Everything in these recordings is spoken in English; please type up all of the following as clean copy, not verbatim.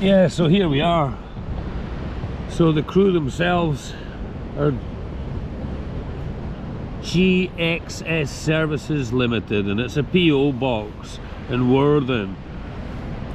Yeah, so here we are. So the crew themselves are GXS Services Limited, and it's a PO box in Worthing.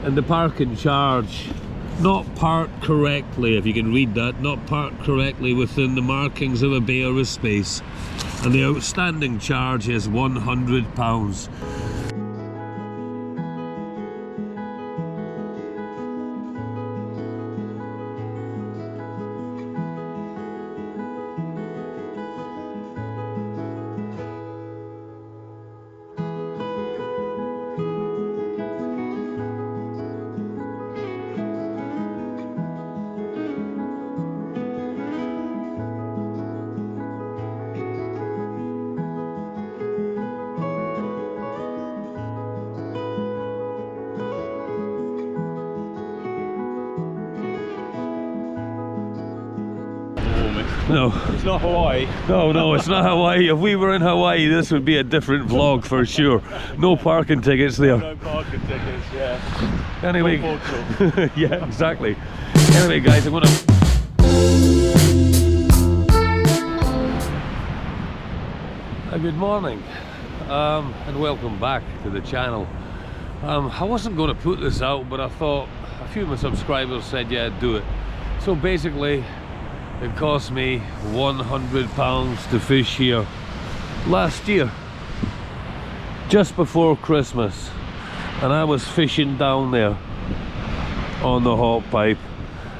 And the parking charge, not parked correctly, if you can read that, not parked correctly within the markings of a bay or a space. And the outstanding charge is £100. No. It's not Hawaii. No, it's not Hawaii. If we were in Hawaii, this would be a different vlog for sure. No parking tickets there. No parking tickets, yeah. Anyway, yeah, exactly. Anyway, guys, I'm gonna. Good morning, and welcome back to the channel. I wasn't going to put this out, but I thought a few of my subscribers said, yeah, do it. So basically, it cost me £100 to fish here last year, just before Christmas, and I was fishing down there on the hot pipe,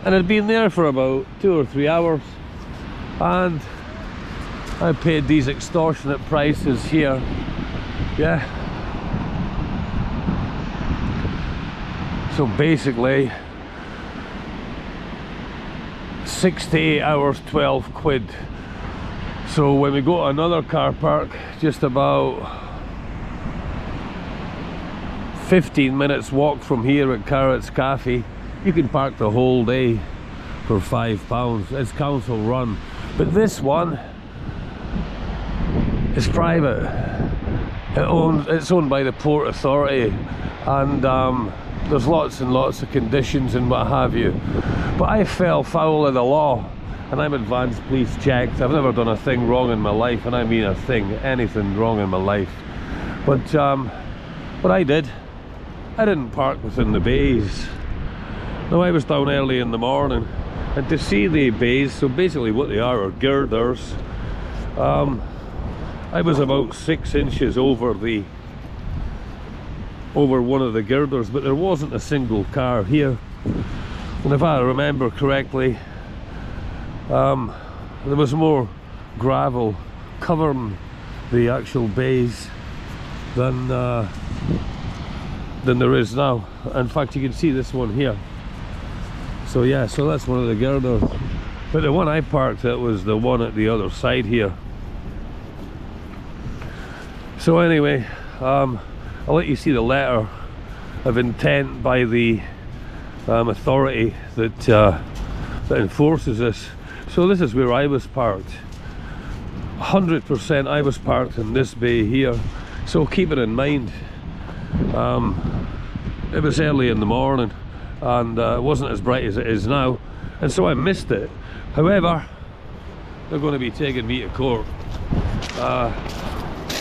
and I'd been there for about 2 or 3 hours, and I paid these extortionate prices here. Yeah, so basically 6 to 8 hours, 12 quid. So when we go to another car park just about 15 minutes walk from here at Carrots Cafe, you can park the whole day for £5. It's council run, but this one is private. It's owned by the Port Authority, and there's lots and lots of conditions and what have you. But I fell foul of the law, and I'm advanced police checked. I've never done a thing wrong in my life, and I mean a thing, anything wrong in my life. But what I did, I didn't park within the bays. No, I was down early in the morning, and to see the bays, so basically what they are girders. I was about 6 inches over one of the girders, but there wasn't a single car here. And if I remember correctly, there was more gravel covering the actual bays than there is now. In fact, you can see this one here. So yeah, so that's one of the girders. But the one I parked at was the one at the other side here. So anyway, I'll let you see the letter of intent by the authority that enforces this. So this is where I was parked. 100% I was parked in this bay here. So keep it in mind. It was early in the morning, and it wasn't as bright as it is now, and so I missed it. However, they're going to be taking me to court. Am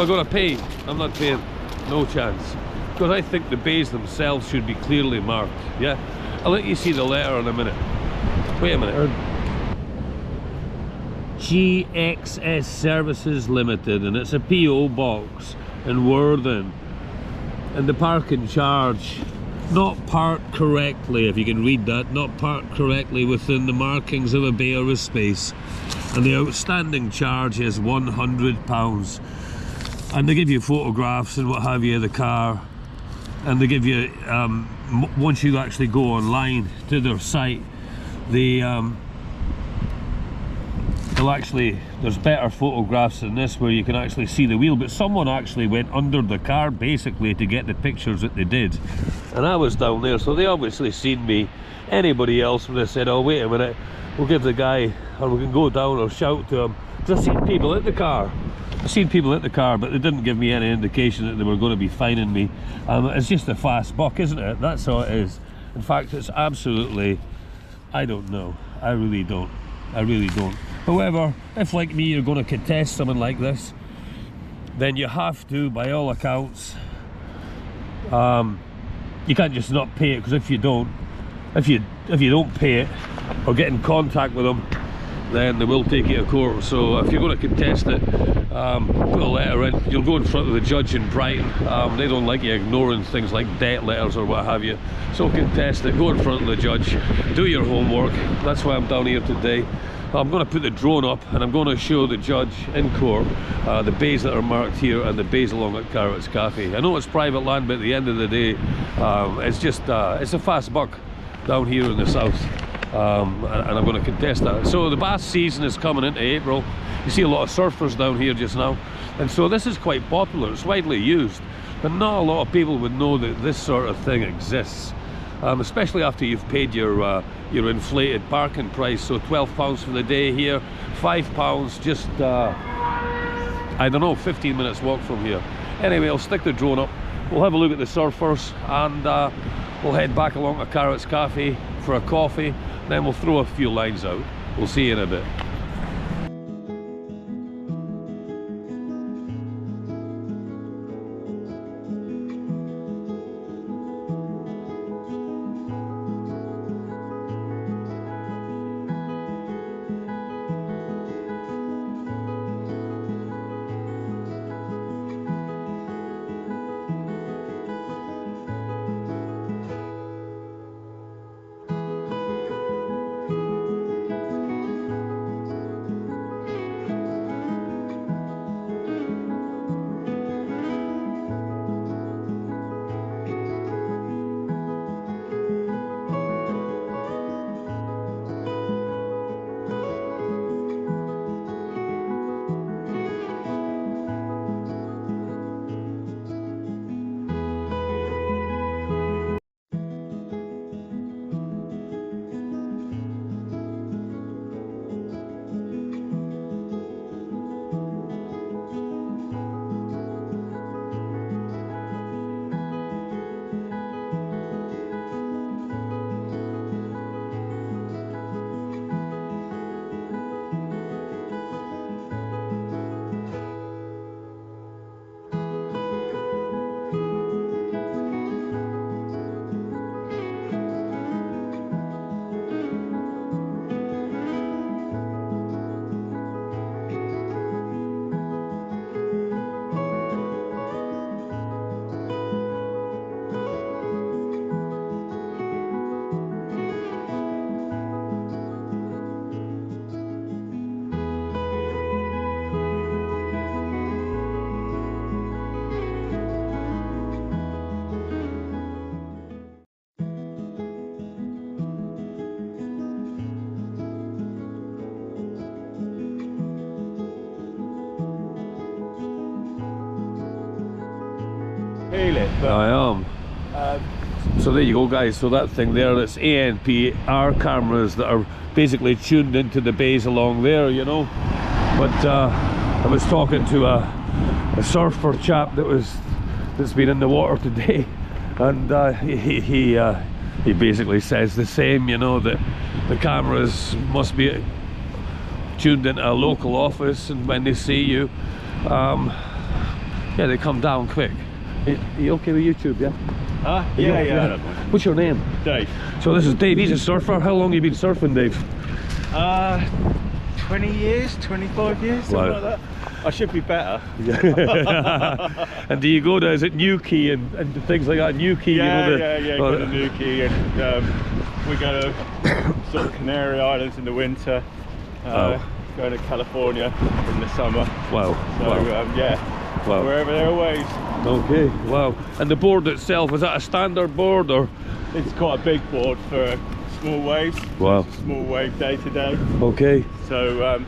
I going to pay? I'm not paying. No chance. Because I think the bays themselves should be clearly marked. Yeah? I'll let you see the letter in a minute. Wait a minute. GXS Services Limited, and it's a PO box in Worthing. And the parking charge, not parked correctly, if you can read that, not parked correctly within the markings of a bay or a space. And the outstanding charge is £100. And they give you photographs and what have you of the car, and they give you once you actually go online to their site, they'll actually, there's better photographs than this where you can actually see the wheel, but someone actually went under the car basically to get the pictures that they did, and I was down there, so they obviously seen me. Anybody else would have said, oh wait a minute, we'll give the guy, or we can go down or shout to him. I've seen people at the car. I've seen people at the car, but they didn't give me any indication that they were going to be fining me. It's just a fast buck, isn't it? That's all it is. In fact, it's absolutely, I don't know. I really don't. I really don't. However, if like me you're going to contest something like this, then you have to, by all accounts, you can't just not pay it, because if you don't pay it or get in contact with them, then they will take you to court. So if you're going to contest it, put a letter in. You'll go in front of the judge in Brighton. They don't like you ignoring things like debt letters or what have you. So contest it, go in front of the judge, do your homework. That's why I'm down here today. I'm going to put the drone up and I'm going to show the judge in court the bays that are marked here and the bays along at Carrots Cafe. I know it's private land, but at the end of the day, it's just it's a fast buck down here in the south. And I'm going to contest that. So the bass season is coming into April. You see a lot of surfers down here just now, and so this is quite popular. It's widely used, but not a lot of people would know that this sort of thing exists, especially after you've paid your inflated parking price. So £12 for the day here, £5 just I don't know, 15 minutes walk from here. Anyway, I'll stick the drone up, we'll have a look at the surfers, and we'll head back along to Carrots Cafe for a coffee. Then we'll throw a few lines out. We'll see you in a bit. Feel it, but I am. So there you go, guys. So that thing there, that's ANPR cameras that are basically tuned into the bays along there, you know. But I was talking to a surfer chap that's been in the water today, and he basically says the same, you know, that the cameras must be tuned into a local office, and when they see you, yeah, they come down quick. Are you okay with YouTube, yeah? Huh? Yeah. What's your name? Dave. So this is Dave, he's a surfer. How long have you been surfing, Dave? 20 years, 25 years, something like that. I should be better. And do you go to, is it Newquay and things like that? Newquay, Yeah, you know, yeah, go to Newquay, and we go to sort of Canary Islands in the winter, go to California in the summer. Wow. So, Wow. yeah, Wow. wherever there are waves. Okay, wow. And the board itself, is that a standard board, or? It's quite a big board for small waves. Wow. Small wave day to day. Okay. So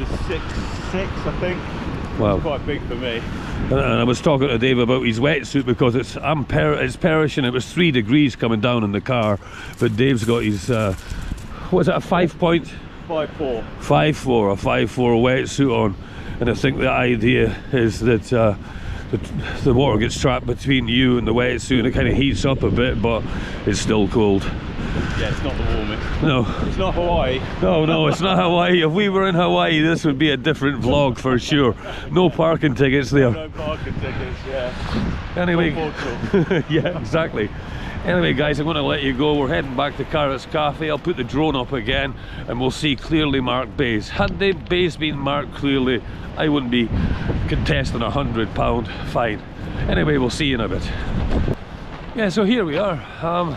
it's a 6'6", I think. Wow. It's quite big for me. And I was talking to Dave about his wetsuit, because it's perishing. It was 3 degrees coming down in the car, but Dave's got his what is it, a 5.5 5'4". 5'4", a 5'4" wetsuit on. And I think the idea is that the water gets trapped between you and the wetsuit and it kind of heats up a bit, but it's still cold. Yeah, it's not the warmest. No. It's not Hawaii. No, it's not Hawaii. If we were in Hawaii, this would be a different vlog for sure. No parking tickets there. No parking tickets, yeah. Anyway, No yeah, exactly. Anyway, guys, I'm going to let you go. We're heading back to Carrots Cafe. I'll put the drone up again and we'll see clearly marked bays. Had the bays been marked clearly, I wouldn't be contesting £100 fine. Anyway, we'll see you in a bit. Yeah, so here we are.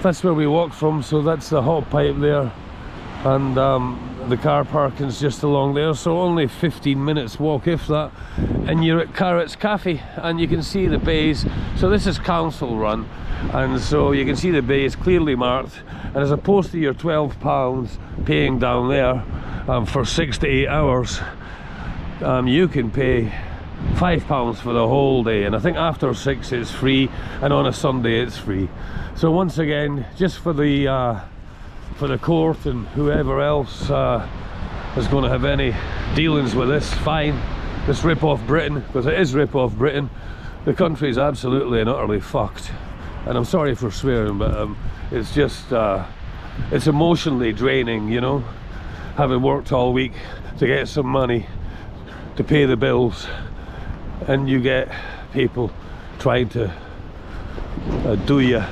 That's where we walked from, so that's the hot pipe there, and the car parking's just along there, so only 15 minutes walk if that, and you're at Carrots Cafe and you can see the bays. So this is council run, and so you can see the bays clearly marked, and as opposed to your £12 paying down there for 6 to 8 hours, you can pay £5 for the whole day, and I think after 6 it's free, and on a Sunday it's free. So once again, just for the court and whoever else is going to have any dealings with this, fine. This rip off Britain, because it is rip off Britain. The country is absolutely and utterly fucked, and I'm sorry for swearing, but it's just it's emotionally draining, you know, having worked all week to get some money to pay the bills, and you get people trying to do you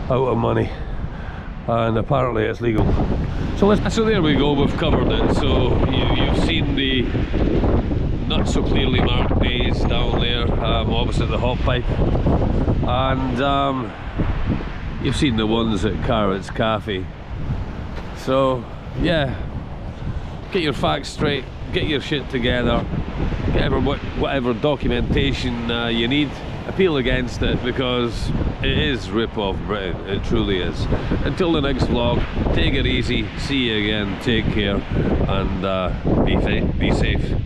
out of money, and apparently it's legal. So there we go, we've covered it. So you've seen the not so clearly marked bays down there opposite the hot pipe, and you've seen the ones at Carrots Cafe. So yeah, get your facts straight, get your shit together, get whatever documentation you need, appeal against it, because it is rip off Britain, it truly is. Until the next vlog, take it easy, see you again, take care, and be safe.